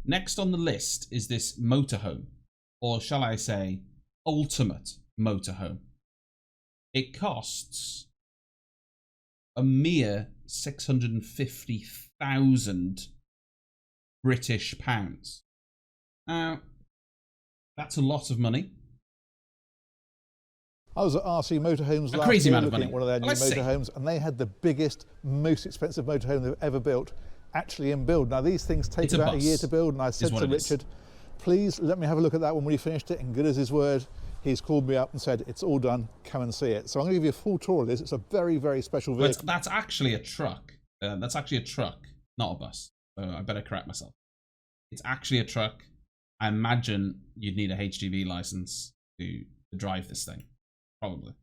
next on the list is this motorhome, or shall I say, ultimate motorhome. It costs a mere 650,000 British pounds. Now, that's a lot of money. I was at RC Motorhomes last crazy year amount of looking money. at one of their new Let's see. motorhomes, and they had the biggest, most expensive motorhome they've ever built actually in build. Now these things take about a year to build, and I said to Richard, please let me have a look at that when we finished it, and good as his word, he's called me up and said, it's all done, come and see it. So I'm going to give you a full tour of this. It's a very, very special vehicle. That's actually a truck. That's actually a truck, not a bus. So I better correct myself. It's actually a truck. I imagine you'd need a HGV license to drive this thing, probably.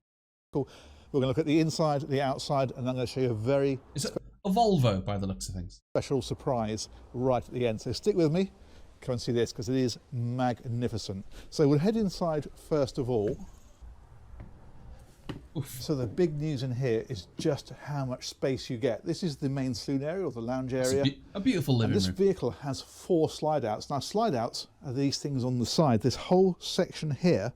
Cool. We're going to look at the inside, the outside, and I'm going to show you a very Is it a Volvo by the looks of things? Special surprise right at the end. So stick with me, come and see this, because it is magnificent. So we'll head inside first of all. Oof. So the big news in here is just how much space you get. This is the main saloon area, or the lounge area. A beautiful living room. This vehicle has 4 slide outs. Now slide outs are these things on the side. This whole section here,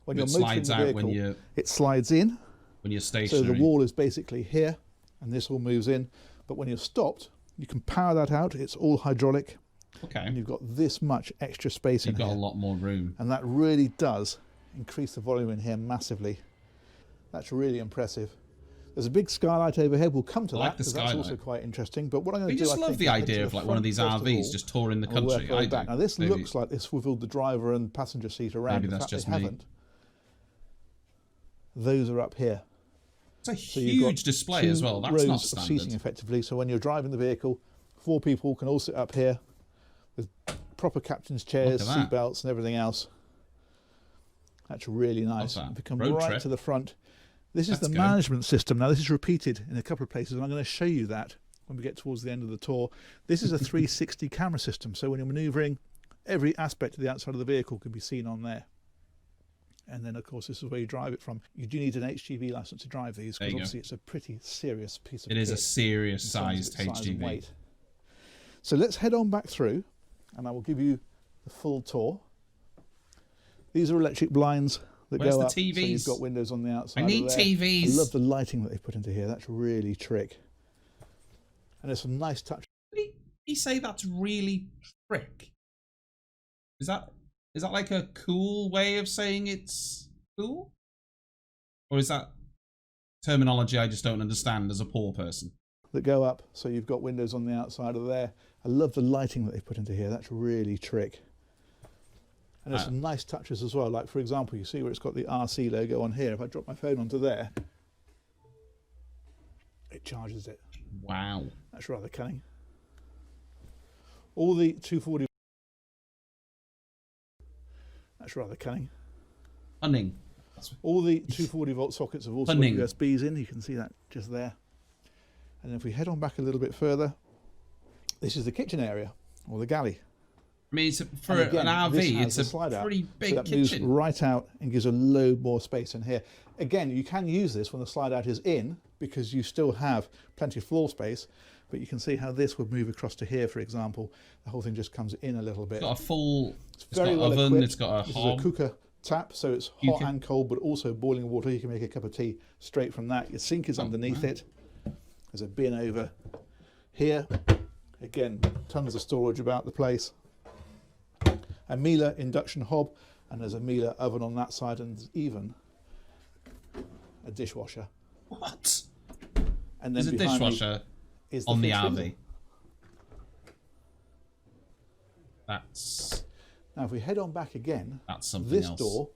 when you're motoring the vehicle, it slides in. When you're stationary. So the wall is basically here, and this all moves in. But when you're stopped, you can power that out. It's all hydraulic. Okay. And you've got this much extra space in here. You've got a lot more room. And that really does increase the volume in here massively. That's really impressive. There's a big skylight overhead. We'll come to that, because that's also quite interesting. But what I'm going to do, I love the idea of like one of these RVs just touring the country. Now this looks like this swiveled the driver and passenger seat around. Maybe that's just me. Haven't. Those are up here. It's a huge display as well. That's not standard. Seating effectively. So when you're driving the vehicle, 4 people can all sit up here with proper captain's chairs, seat belts, and everything else. That's really nice. If you come right to the front, this is the management system. Now this is repeated in a couple of places, and I'm going to show you that when we get towards the end of the tour. This is a 360 camera system, so when you're manoeuvring, every aspect of the outside of the vehicle can be seen on there. And then, of course, this is where you drive it from. You do need an HGV license to drive these, because obviously it's a pretty serious piece of kit. It is a serious sized HGV. So let's head on back through, and I will give you the full tour. These are electric blinds that go up, so you've got windows on the outside. I need TVs. I love the lighting that they put into here. That's really trick. And there's some nice touch. Did he say that's really trick? Is that like a cool way of saying it's cool? Or is that terminology I just don't understand as a poor person? That go up, so you've got windows on the outside of there. I love the lighting that they put into here. That's really trick. And there's some nice touches as well. Like, for example, you see where it's got the RC logo on here. If I drop my phone onto there, it charges it. Wow. That's rather cunning. All the 240... That's rather cunning. Cunning. All the 240 volt sockets have also got USBs in. You can see that just there. And if we head on back a little bit further, this is the kitchen area, or the galley. I mean, for an RV, it's a pretty big kitchen. Moves right out and gives a load more space in here. Again, you can use this when the slide out is in, because you still have plenty of floor space. But you can see how this would move across to here, for example. The whole thing just comes in a little bit. It's got a full very well oven, equipped. it's got a hob. This is a cooker tap, so it's hot and cold, but also boiling water. You can make a cup of tea straight from that. Your sink is underneath it. There's a bin over here. Again, tons of storage about the place. A Miele induction hob, and there's a Miele oven on that side, and even a dishwasher. What? And then there's a dishwasher on the RV. That's... Now if we head on back again, that's something this else. door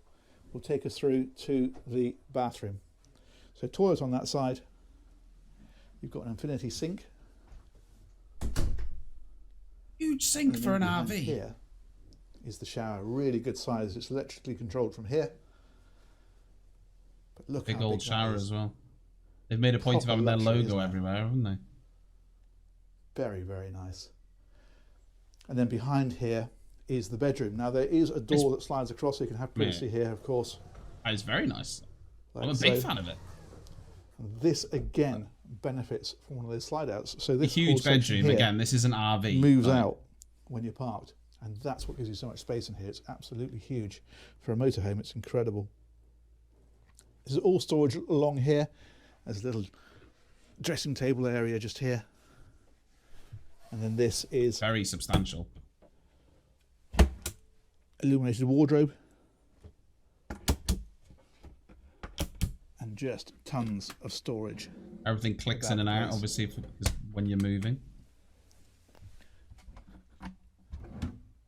will take us through to the bathroom. So toilet on that side. You've got an infinity sink. Huge sink for an RV. Here is the shower, really good size. It's electrically controlled from here. But look, big old shower as well. They've made a point of having their logo everywhere, haven't they? Very, very nice. And then behind here is the bedroom. Now there is a door that slides across, so you can have privacy here, of course. It's very nice. I'm a big fan of it. This again benefits from one of those slide outs. So this huge bedroom, again, this is an RV. Moves out when you're parked. And that's what gives you so much space in here. It's absolutely huge. For a motorhome, it's incredible. This is all storage along here. There's a little dressing table area just here. And then this is very substantial. Illuminated wardrobe. And just tons of storage. Everything clicks in and out, obviously, when you're moving.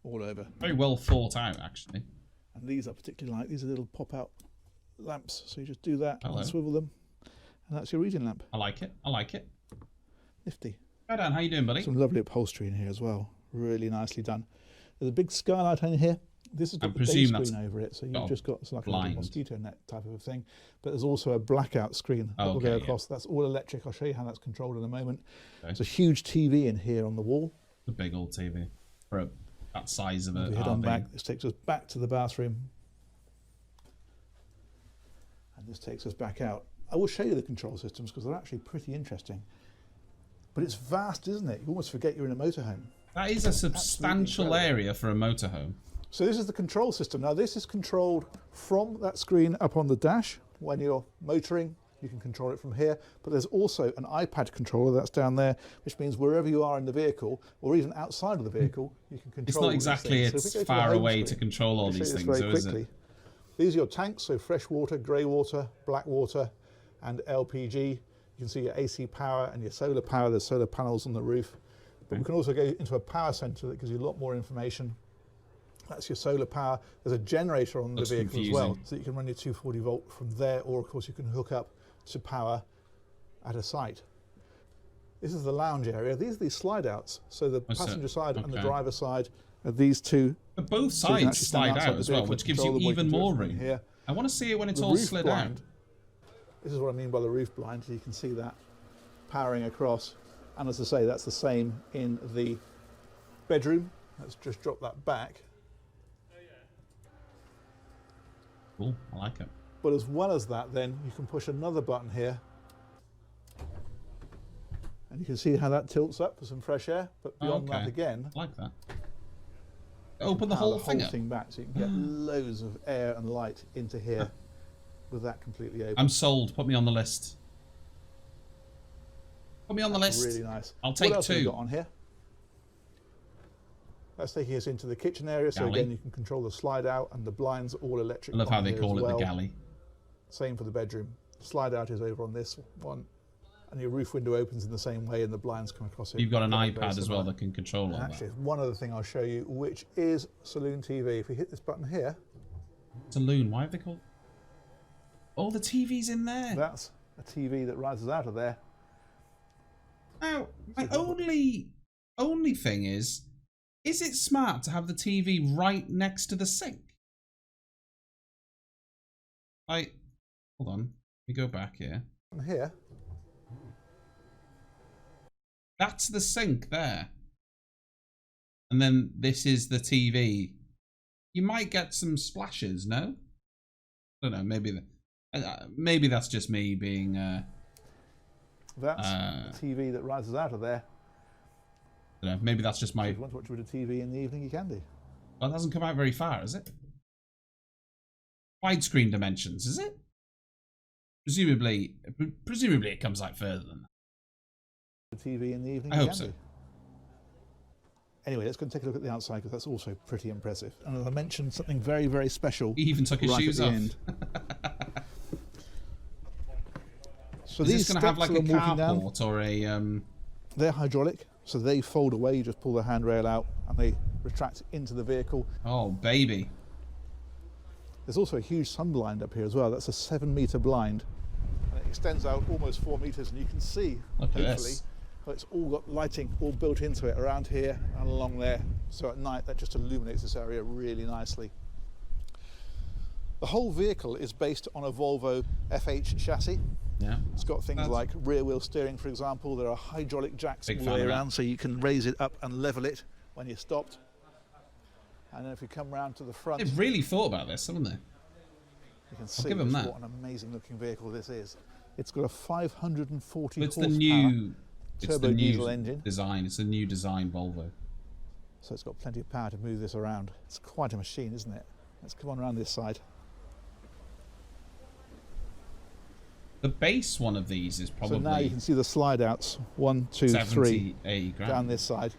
All over. Very well thought out, actually. And these are particularly like, these are little pop-out lamps. So you just do that and swivel them. And that's your reading lamp. I like it. I like it. Nifty. Hi Dan, how you doing, buddy? Some lovely upholstery in here as well. Really nicely done. There's a big skylight in here. This has got the day screen over it, so you've just got like a mosquito net type of a thing. But there's also a blackout screen that will go across. That's all electric. I'll show you how that's controlled in a moment. Okay. There's a huge TV in here on the wall. A big old TV for that size of a head on back. This takes us back to the bathroom. And this takes us back out. I will show you the control systems because they're actually pretty interesting. But it's vast, isn't it? You almost forget you're in a motorhome. That is a substantial area for a motorhome. So this is the control system. Now this is controlled from that screen up on the dash. When you're motoring, you can control it from here. But there's also an iPad controller that's down there, which means wherever you are in the vehicle, or even outside of the vehicle, you can control. It's not exactly it's far away to control all these things, though, is it? These are your tanks, so fresh water, grey water, black water, and LPG. You can see your AC power and your solar power. There's solar panels on the roof. But we can also go into a power centre that gives you a lot more information. That's your solar power. There's a generator on the vehicle as well, so you can run your 240 volt from there, or of course you can hook up to power at a site. This is the lounge area. These are these slide outs. So the passenger side and the driver side are these two. But both sides slide out as well, which gives you even more room. Here. I want to see it when it's all slid out. This is what I mean by the roof blind. You can see that powering across. And as I say, that's the same in the bedroom. Let's just drop that back. Cool, I like it. But as well as that, then you can push another button here. And you can see how that tilts up for some fresh air. But beyond that again, I like that. Open the whole thing back so you can get loads of air and light into here with that completely open. I'm sold. Put me on the list. Put me on the list. Really nice. I'll take what else 2. Have we got on here? That's taking us into the kitchen area. So again, you can control the slide out, and the blinds are all electric. I love how they call it the galley. Same for the bedroom. Slide out is over on this one, and your roof window opens in the same way, and the blinds come across it. You've got an iPad as well that can control all that. Actually, one other thing I'll show you, which is Saloon TV. If we hit this button here. Saloon, why have they called? Oh, the TV's in there. That's a TV that rises out of there. Now, my only thing is it smart to have the TV right next to the sink? Hold on, let me go back here. From here. That's the sink there. And then this is the TV. You might get some splashes, no? I don't know, maybe that's just me being... That's the TV that rises out of there. I don't know, maybe that's just my... So if you want to watch with a TV in the evening, you can do. Well, it doesn't come out very far, is it? Widescreen dimensions, is it? Presumably it comes out further than that. The TV in the evening, I hope so. Anyway, let's go and take a look at the outside, because that's also pretty impressive. And as I mentioned, something very, very special. He even took his shoes off. So is these going to have like a carport or a... They're hydraulic, so they fold away. You just pull the handrail out and they retract into the vehicle. Oh, baby. There's also a huge sun blind up here as well. That's a 7-metre blind. And it extends out almost 4 metres, and you can see, hopefully, it's all got lighting all built into it around here and along there. So at night, that just illuminates this area really nicely. The whole vehicle is based on a Volvo FH chassis. Yeah. It's got things like rear wheel steering, for example. There are hydraulic jacks all the way around, so you can raise it up and level it when you're stopped. And then if you come round to the front... They've really thought about this, haven't they? You can see what an amazing looking vehicle this is. It's got a 540 horsepower turbo diesel engine. Design. It's a new design Volvo. So it's got plenty of power to move this around. It's quite a machine, isn't it? Let's come on around this side. The base one of these is probably... So now you can see the slide outs. 1, 2, 3 down this side.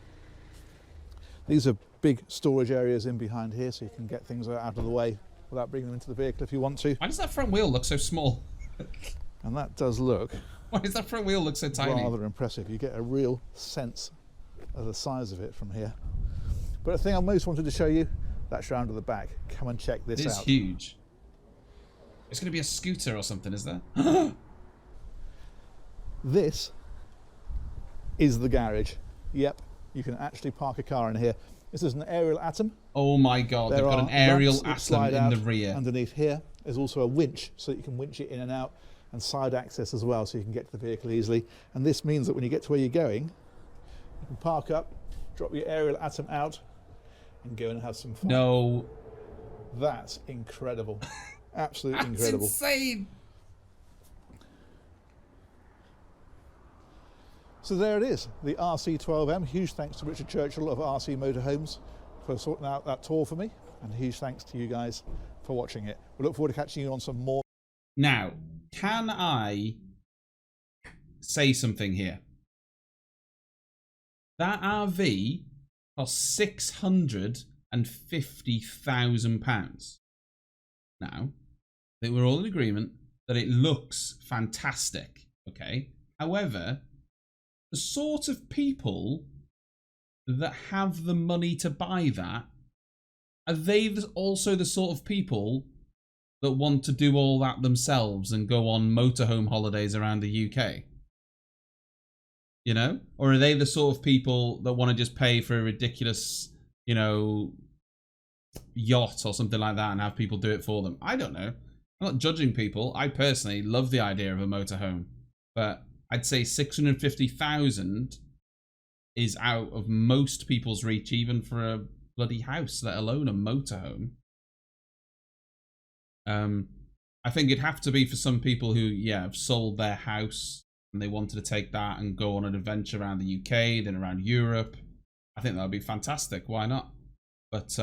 These are big storage areas in behind here, so you can get things out of the way without bringing them into the vehicle if you want to. Why does that front wheel look so small? And that does look... Why does that front wheel look so tiny? Rather impressive. You get a real sense of the size of it from here. But the thing I most wanted to show you, that's round to the back. Come and check this out. It is huge. It's going to be a scooter or something, is there? This is the garage. Yep, you can actually park a car in here. This is an aerial atom. Oh my god, they've got an aerial atom in the rear. Underneath here, there's also a winch, so that you can winch it in and out, and side access as well, so you can get to the vehicle easily. And this means that when you get to where you're going, you can park up, drop your aerial atom out, and go and have some fun. No. That's incredible. Absolutely incredible. That's insane. So there it is, the RC12M. Huge thanks to Richard Churchill of RC Motorhomes for sorting out that tour for me, and huge thanks to you guys for watching it. We look forward to catching you on some more. Now, can I say something here? That RV cost £650,000. Now, they were all in agreement that it looks fantastic, okay? However, the sort of people that have the money to buy that, are they also the sort of people that want to do all that themselves and go on motorhome holidays around the UK? You know? Or are they the sort of people that want to just pay for a ridiculous, you know, yacht or something like that and have people do it for them? I don't know. I'm not judging people. I personally love the idea of a motorhome, but I'd say 650,000 is out of most people's reach, even for a bloody house, let alone a motorhome. I think it'd have to be for some people who, yeah, have sold their house and they wanted to take that and go on an adventure around the UK, then around Europe. I think that would be fantastic. Why not? But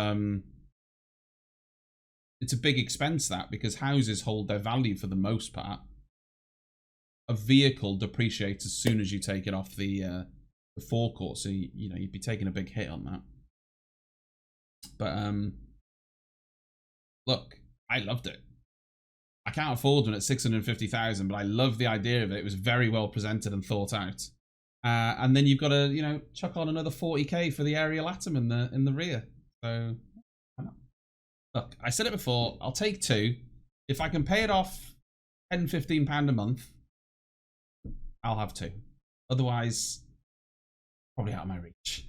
it's a big expense, that, because houses hold their value for the most part. A vehicle depreciates as soon as you take it off the forecourt, so you know you'd be taking a big hit on that. But look, I loved it. I can't afford one at 650,000, but I love the idea of it. It was very well presented and thought out. And then you've got to, you know, chuck on another 40k for the aerial atom in the rear. So, look, I said it before. I'll take two. If I can pay it off £10–15 a month, I'll have two. Otherwise, probably out of my reach.